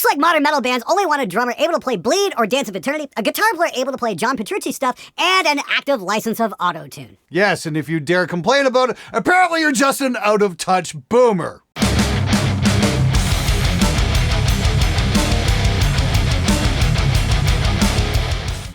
Looks like modern metal bands only want a drummer able to play Bleed or Dance of Eternity, a guitar player able to play John Petrucci stuff, and an active license of auto-tune. Yes, and if you dare complain about it, apparently you're just an out-of-touch boomer.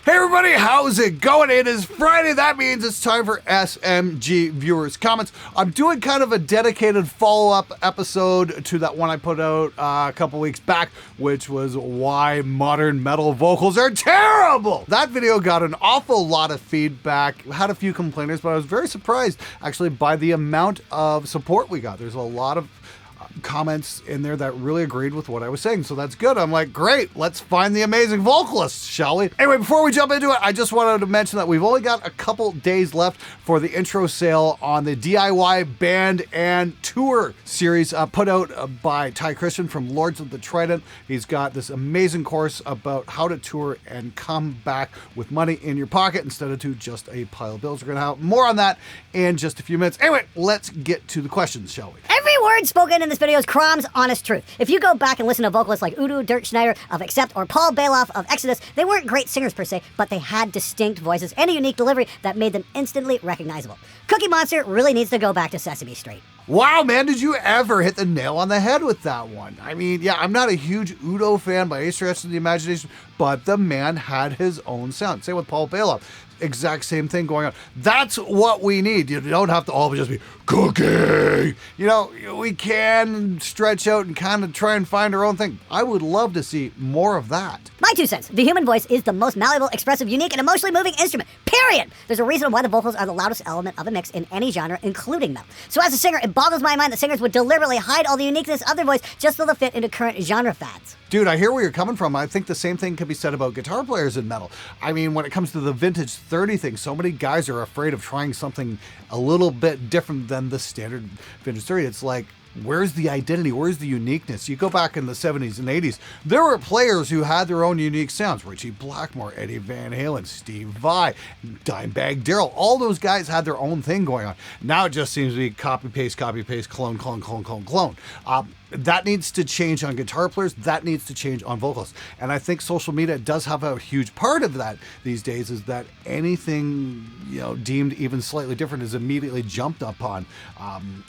Hey everybody, how's it going? It is Friday. That means it's time for SMG Viewers Comments. I'm doing kind of a dedicated follow-up episode to that one I put out a couple weeks back, which was why modern metal vocals are terrible. That video got an awful lot of feedback, had a few complainers, but I was very surprised actually by the amount of support we got. There's a lot of comments in there that really agreed with what I was saying, so that's good. I'm like, great, let's find the amazing vocalists, shall we? Anyway, before we jump into it, I just wanted to mention that we've only got a couple days left for the intro sale on the DIY Band and Tour series put out by Ty Christian from Lords of the Trident. He's got this amazing course about how to tour and come back with money in your pocket instead of to just a pile of bills. We're gonna have more on that in just a few minutes. Anyway, let's get to the questions, shall we? Every word spoken in this video is Crom's honest truth. If you go back and listen to vocalists like Udo Dirk Schneider of Accept or Paul Bailoff of Exodus, they weren't great singers per se, but they had distinct voices and a unique delivery that made them instantly recognizable. Cookie Monster really needs to go back to Sesame Street. Wow, man, did you ever hit the nail on the head with that one? I mean, yeah, I'm not a huge Udo fan by any stretch of the imagination, but the man had his own sound. Same with Paul Bailoff. Exact same thing going on. That's what we need. You don't have to all just be Cookie. You know, we can stretch out and kind of try and find our own thing. I would love to see more of that. My 2 cents. The human voice is the most malleable, expressive, unique, and emotionally moving instrument. Period. There's a reason why the vocals are the loudest element of a mix in any genre, including metal. So as a singer, it boggles my mind that singers would deliberately hide all the uniqueness of their voice just so they'll fit into current genre fads. Dude, I hear where you're coming from. I think the same thing could be said about guitar players in metal. I mean, when it comes to the vintage 30 thing, so many guys are afraid of trying something a little bit different than the standard vintage 30. It's like, where's the identity? Where's the uniqueness? You go back in the 70s and 80s, there were players who had their own unique sounds. Richie Blackmore, Eddie Van Halen, Steve Vai, Dimebag Darrell. All those guys had their own thing going on. Now it just seems to be copy, paste, clone, clone, clone, clone, clone. That needs to change on guitar players. That needs to change on vocalists. And I think social media does have a huge part of that these days, is that anything, you know, deemed even slightly different is immediately jumped upon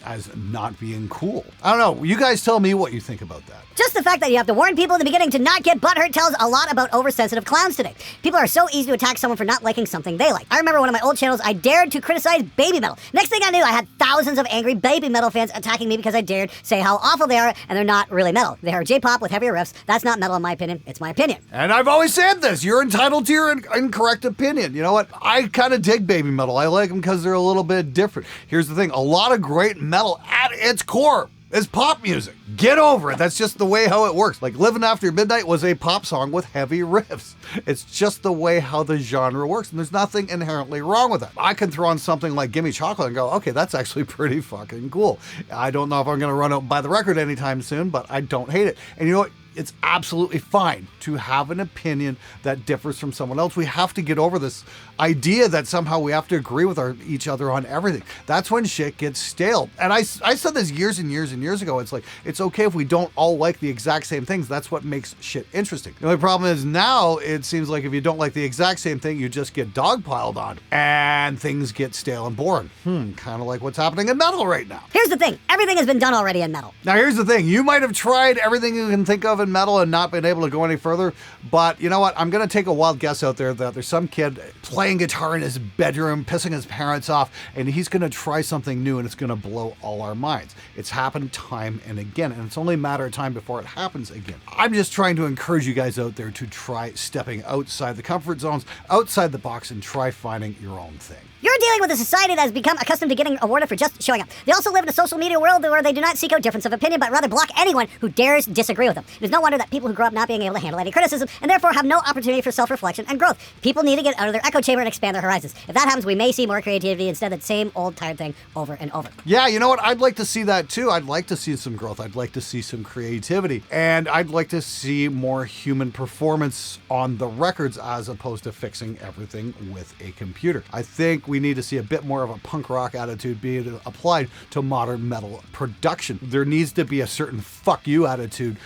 as not being cool. I don't know. You guys tell me what you think about that. Just the fact that you have to warn people in the beginning to not get butthurt tells a lot about oversensitive clowns today. People are so easy to attack someone for not liking something they like. I remember one of my old channels, I dared to criticize baby metal. Next thing I knew, I had thousands of angry baby metal fans attacking me because I dared say how awful they are, and they're not really metal. They are J-pop with heavier riffs. That's not metal in my opinion. It's my opinion. And I've always said this. You're entitled to your incorrect opinion. You know what? I kind of dig baby metal. I like them because they're a little bit different. Here's the thing. A lot of great metal at its core is pop music. Get over it. That's just the way how it works. Like Living After Midnight was a pop song with heavy riffs. It's just the way how the genre works, and there's nothing inherently wrong with it. I can throw on something like Gimme Chocolate and go, okay, that's actually pretty fucking cool. I don't know if I'm going to run out and buy the record anytime soon, but I don't hate it. And you know what? It's absolutely fine to have an opinion that differs from someone else. We have to get over this idea that somehow we have to agree with each other on everything. That's when shit gets stale. And I said this years and years and years ago. It's like, it's okay if we don't all like the exact same things. That's what makes shit interesting. The only problem is now it seems like if you don't like the exact same thing, you just get dogpiled on and things get stale and boring. Kind of like what's happening in metal right now. Here's the thing. Everything has been done already in metal. Now here's the thing. You might have tried everything you can think of in metal and not been able to go any further, but you know what? I'm going to take a wild guess out there that there's some kid playing guitar in his bedroom, pissing his parents off, and he's going to try something new and it's going to blow all our minds. It's happened time and again, and it's only a matter of time before it happens again. I'm just trying to encourage you guys out there to try stepping outside the comfort zones, outside the box, and try finding your own thing. You're dealing with a society that has become accustomed to getting awarded for just showing up. They also live in a social media world where they do not seek out difference of opinion, but rather block anyone who dares disagree with them. It is no wonder that people who grow up not being able to handle any criticism and therefore have no opportunity for self-reflection and growth. People need to get out of their echo chamber and expand their horizons. If that happens, we may see more creativity instead of the same old tired thing over and over. Yeah, you know what? I'd like to see that too. I'd like to see some growth. I'd like to see some creativity. And I'd like to see more human performance on the records as opposed to fixing everything with a computer. I think we need to see a bit more of a punk rock attitude being applied to modern metal production. There needs to be a certain fuck you attitude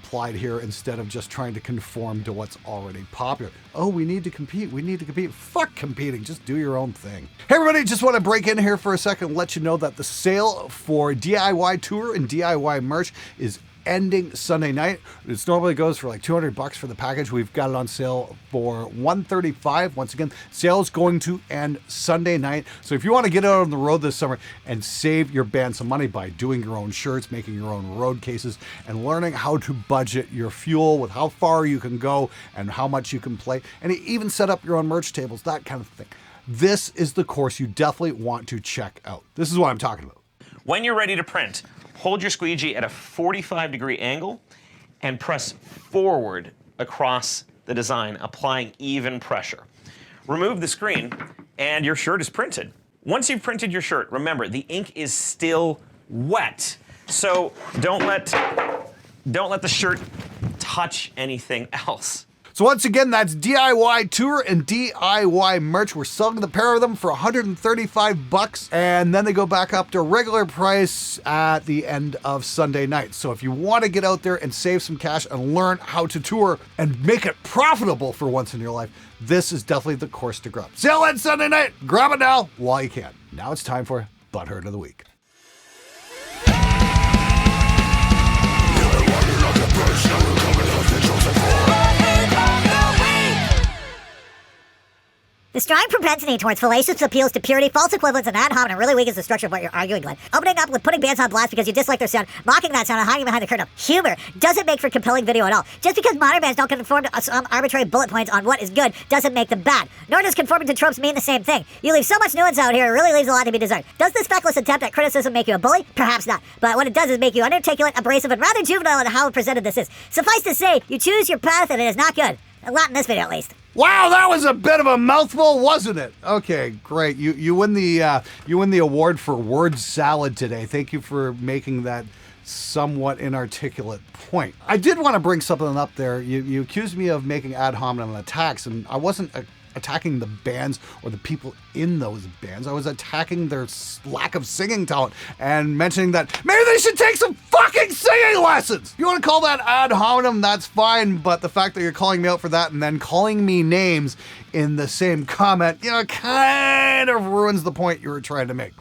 applied here instead of just trying to conform to what's already popular. Oh, we need to compete. We need to compete. Fuck competing. Just do your own thing. Hey, everybody, just want to break in here for a second and let you know that the sale for DIY tour and DIY merch is ending Sunday night. It normally goes for like $200 for the package. We've got it on sale for $135. Once again, sale's going to end Sunday night. So if you want to get out on the road this summer and save your band some money by doing your own shirts, making your own road cases, and learning how to budget your fuel with how far you can go and how much you can play, and even set up your own merch tables, that kind of thing. This is the course you definitely want to check out. This is what I'm talking about. When you're ready to print, hold your squeegee at a 45-degree angle and press forward across the design, applying even pressure. Remove the screen, and your shirt is printed. Once you've printed your shirt, remember, the ink is still wet. So don't let the shirt touch anything else. So once again, that's DIY Tour and DIY merch. We're selling the pair of them for $135, and then they go back up to regular price at the end of Sunday night. So if you want to get out there and save some cash and learn how to tour and make it profitable for once in your life, this is definitely the course to grab. Sale ends Sunday night. Grab it now while you can. Now it's time for Butthurt of the Week. The strong propensity towards fallacious appeals to purity, false equivalence, and ad hominem really weakens the structure of what you're arguing, Glenn. Opening up with putting bands on blast because you dislike their sound, mocking that sound, and hiding behind the curtain of humor doesn't make for compelling video at all. Just because modern bands don't conform to some arbitrary bullet points on what is good doesn't make them bad. Nor does conforming to tropes mean the same thing. You leave so much nuance out here, it really leaves a lot to be desired. Does this feckless attempt at criticism make you a bully? Perhaps not. But what it does is make you inarticulate, abrasive, and rather juvenile in how presented this is. Suffice to say, you choose your path and it is not good. Not in this video, at least. Wow, that was a bit of a mouthful, wasn't it? Okay, great. You win the award for word salad today. Thank you for making that somewhat inarticulate point. I did want to bring something up there. You accused me of making ad hominem attacks, and I wasn't attacking the bands or the people in those bands. I was attacking their lack of singing talent and mentioning that maybe they should take some fucking singing lessons. You want to call that ad hominem, that's fine, but the fact that you're calling me out for that and then calling me names in the same comment, kind of ruins the point you were trying to make.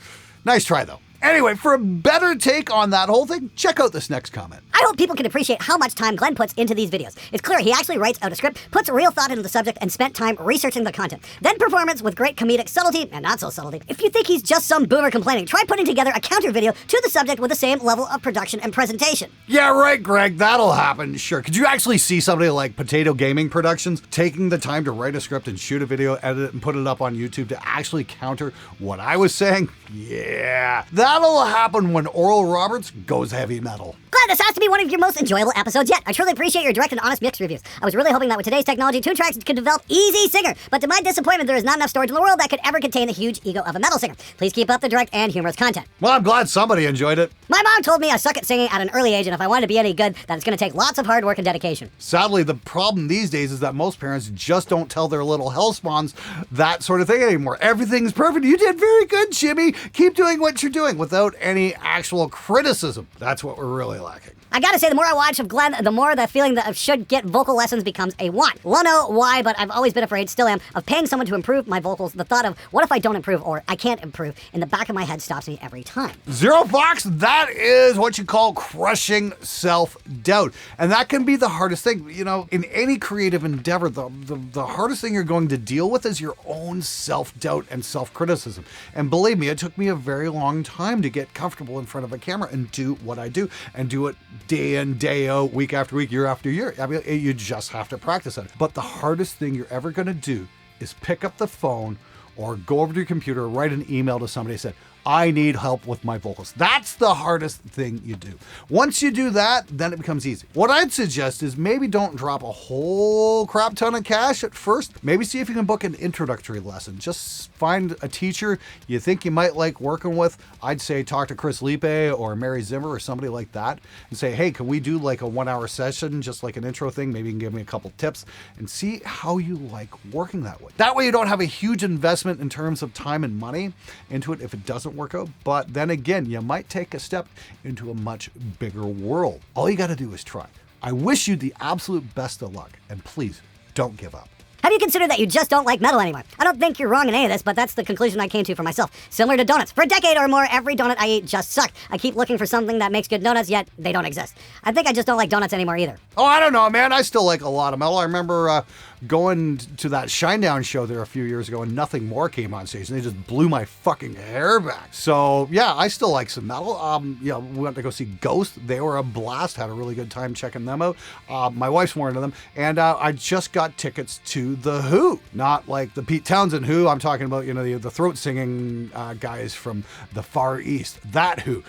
Nice try, though. Anyway, for a better take on that whole thing, check out this next comment. I hope people can appreciate how much time Glenn puts into these videos. It's clear he actually writes out a script, puts real thought into the subject, and spent time researching the content. Then performance with great comedic subtlety and not so subtlety. If you think he's just some boomer complaining, try putting together a counter video to the subject with the same level of production and presentation. Yeah, right, Greg, that'll happen, sure. Could you actually see somebody like Potato Gaming Productions taking the time to write a script and shoot a video, edit it, and put it up on YouTube to actually counter what I was saying? Yeah, that'll happen when Oral Roberts goes heavy metal. Glenn, this has to be one of your most enjoyable episodes yet. I truly appreciate your direct and honest mix reviews. I was really hoping that with today's technology, 2 tracks could develop easy singer, but to my disappointment, there is not enough storage in the world that could ever contain the huge ego of a metal singer. Please keep up the direct and humorous content. Well, I'm glad somebody enjoyed it. My mom told me I suck at singing at an early age, and if I wanted to be any good, that it's going to take lots of hard work and dedication. Sadly, the problem these days is that most parents just don't tell their little hellspawns that sort of thing anymore. Everything's perfect. You did very good, Jimmy. Keep doing what you're doing without any actual criticism. That's what we're really lacking. I gotta say, the more I watch of Glenn, the more the feeling that I should get vocal lessons becomes a want. Won't know why, but I've always been afraid, still am, of paying someone to improve my vocals. The thought of, what if I don't improve or I can't improve, in the back of my head stops me every time. Zero Fox, that is what you call crushing self-doubt. And that can be the hardest thing. In any creative endeavor, the hardest thing you're going to deal with is your own self-doubt and self-criticism. And believe me, it took me a very long time to get comfortable in front of a camera and do what I do, and do it day in, day out, week after week, year after year. I mean, you just have to practice it. But the hardest thing you're ever going to do is pick up the phone or go over to your computer, write an email to somebody and say, I need help with my vocals. That's the hardest thing you do. Once you do that, then it becomes easy. What I'd suggest is maybe don't drop a whole crap ton of cash at first. Maybe see if you can book an introductory lesson. Just find a teacher you think you might like working with. I'd say talk to Chris Liepe or Mary Zimmer or somebody like that and say, hey, can we do like a 1-hour session, just like an intro thing? Maybe you can give me a couple tips and see how you like working that way. That way you don't have a huge investment in terms of time and money into it if it doesn't work out. But then again, you might take a step into a much bigger world. All you got to do is try. I wish you the absolute best of luck, and please don't give up. Have you considered that you just don't like metal anymore? I don't think you're wrong in any of this, but that's the conclusion I came to for myself. Similar to donuts. For a decade or more, every donut I eat just sucked. I keep looking for something that makes good donuts, yet they don't exist. I think I just don't like donuts anymore either. Oh, I don't know, man. I still like a lot of metal. I remember going to that Shinedown show there a few years ago, and Nothing More came on stage, and they just blew my fucking hair back. So, yeah, I still like some metal. We went to go see Ghost. They were a blast. Had a really good time checking them out. My wife's more into them. And I just got tickets to The Who. Not like the Pete Townsend Who. I'm talking about, the throat singing guys from the Far East. That Who.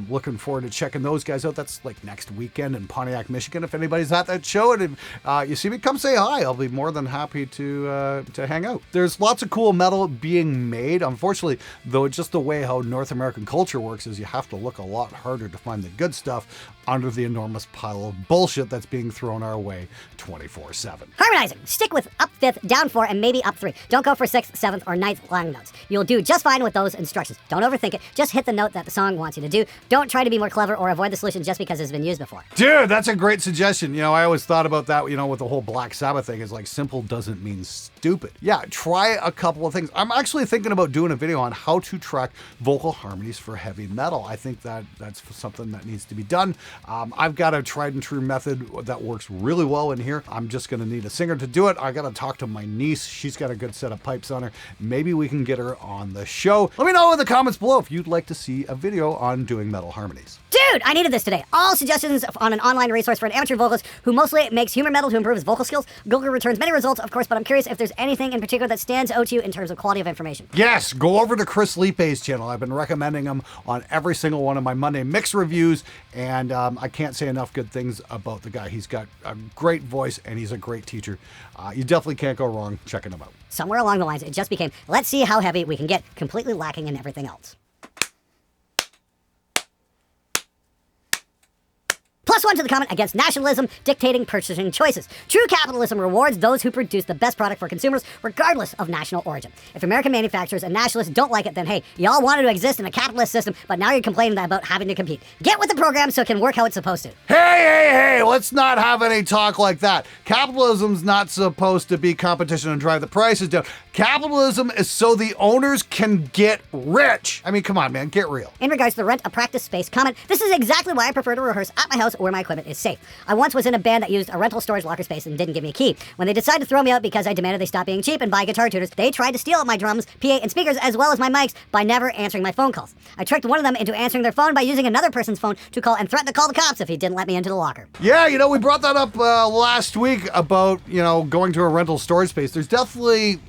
Looking forward to checking those guys out. That's like next weekend in Pontiac, Michigan. If anybody's at that show and you see me, come say hi. I'll be more than happy to hang out. There's lots of cool metal being made. Unfortunately, though, just the way how North American culture works is you have to look a lot harder to find the good stuff under the enormous pile of bullshit that's being thrown our way 24/7. Harmonizing. Stick with up 5th, down 4, and maybe up 3. Don't go for 6th, 7th, or 9th long notes. You'll do just fine with those instructions. Don't overthink it. Just hit the note that the song wants you to do. Don't try to be more clever or avoid the solution just because it's been used before. Dude, that's a great suggestion. I always thought about that, with the whole Black Sabbath thing is like simple doesn't mean stupid. Yeah, try a couple of things. I'm actually thinking about doing a video on how to track vocal harmonies for heavy metal. I think that's something that needs to be done. I've got a tried and true method that works really well in here. I'm just going to need a singer to do it. I got to talk to my niece. She's got a good set of pipes on her. Maybe we can get her on the show. Let me know in the comments below if you'd like to see a video on doing metal harmonies. Dude, I needed this today. All suggestions on an online resource for an amateur vocalist who mostly makes humor metal to improve his vocal skills. Google returns many results, of course, but I'm curious if there's anything in particular that stands out to you in terms of quality of information. Yes, go over to Chris Liepe's channel. I've been recommending him on every single one of my Monday Mix reviews, and I can't say enough good things about the guy. He's got a great voice, and he's a great teacher. You definitely can't go wrong checking him out. Somewhere along the lines, it just became, let's see how heavy we can get, completely lacking in everything else. +1 to the comment against nationalism dictating purchasing choices. True capitalism rewards those who produce the best product for consumers, regardless of national origin. If American manufacturers and nationalists don't like it, then hey, y'all wanted to exist in a capitalist system, but now you're complaining about having to compete. Get with the program so it can work how it's supposed to. Hey, let's not have any talk like that. Capitalism's not supposed to be competition and drive the prices down. Capitalism is so the owners can get rich. I mean, come on, man, get real. In regards to the rent a practice space comment, this is exactly why I prefer to rehearse at my house where my equipment is safe. I once was in a band that used a rental storage locker space and didn't give me a key. When they decided to throw me out because I demanded they stop being cheap and buy guitar tuners, they tried to steal my drums, PA, and speakers as well as my mics by never answering my phone calls. I tricked one of them into answering their phone by using another person's phone to call and threaten to call the cops if he didn't let me into the locker. Yeah, we brought that up last week about, going to a rental storage space. There's definitely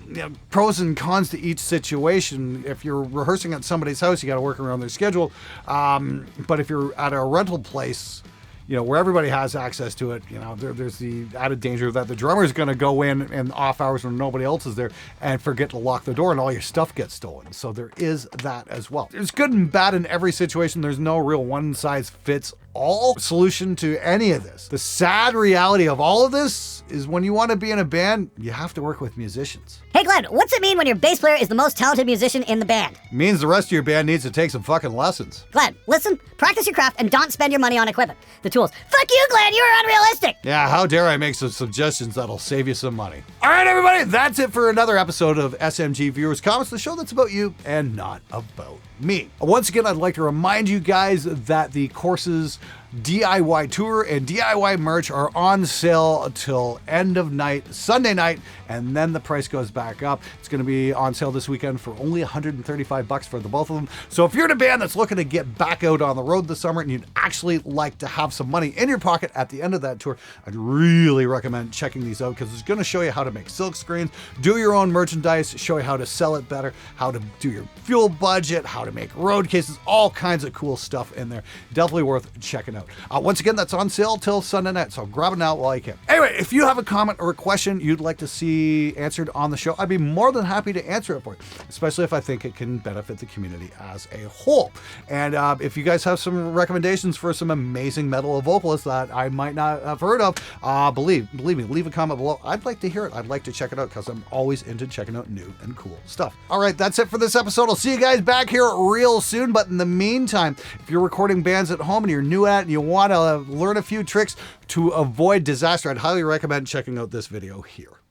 pros and cons to each situation. If you're rehearsing at somebody's house, you got to work around their schedule. But if you're at a rental place, where everybody has access to it, there's the added danger that the drummer is going to go in off hours when nobody else is there and forget to lock the door and all your stuff gets stolen. So there is that as well. There's good and bad in every situation. There's no real one size fits all solution to any of this. The sad reality of all of this is when you want to be in a band, you have to work with musicians. Hey Glenn, what's it mean when your bass player is the most talented musician in the band? It means the rest of your band needs to take some fucking lessons. Glenn, listen, practice your craft and don't spend your money on equipment. The tools. Fuck you, Glenn, you're unrealistic! Yeah, how dare I make some suggestions that'll save you some money. All right, everybody, that's it for another episode of SMG Viewers Comments, the show that's about you and not about me. Once again, I'd like to remind you guys that the courses DIY tour and DIY merch are on sale till end of night, Sunday night, and then the price goes back up. It's going to be on sale this weekend for only $135 for the both of them. So if you're in a band that's looking to get back out on the road this summer and you'd actually like to have some money in your pocket at the end of that tour, I'd really recommend checking these out because it's going to show you how to make silk screens, do your own merchandise, show you how to sell it better, how to do your fuel budget, how to make road cases, all kinds of cool stuff in there. Definitely worth checking out. Once again, that's on sale till Sunday night, so grab it now while you can. Anyway, if you have a comment or a question you'd like to see answered on the show, I'd be more than happy to answer it for you, especially if I think it can benefit the community as a whole. And if you guys have some recommendations for some amazing metal vocalists that I might not have heard of, believe me, leave a comment below. I'd like to hear it. I'd like to check it out because I'm always into checking out new and cool stuff. All right, that's it for this episode. I'll see you guys back here real soon, but in the meantime, if you're recording bands at home and you're new at and you want to learn a few tricks to avoid disaster, I'd highly recommend checking out this video here.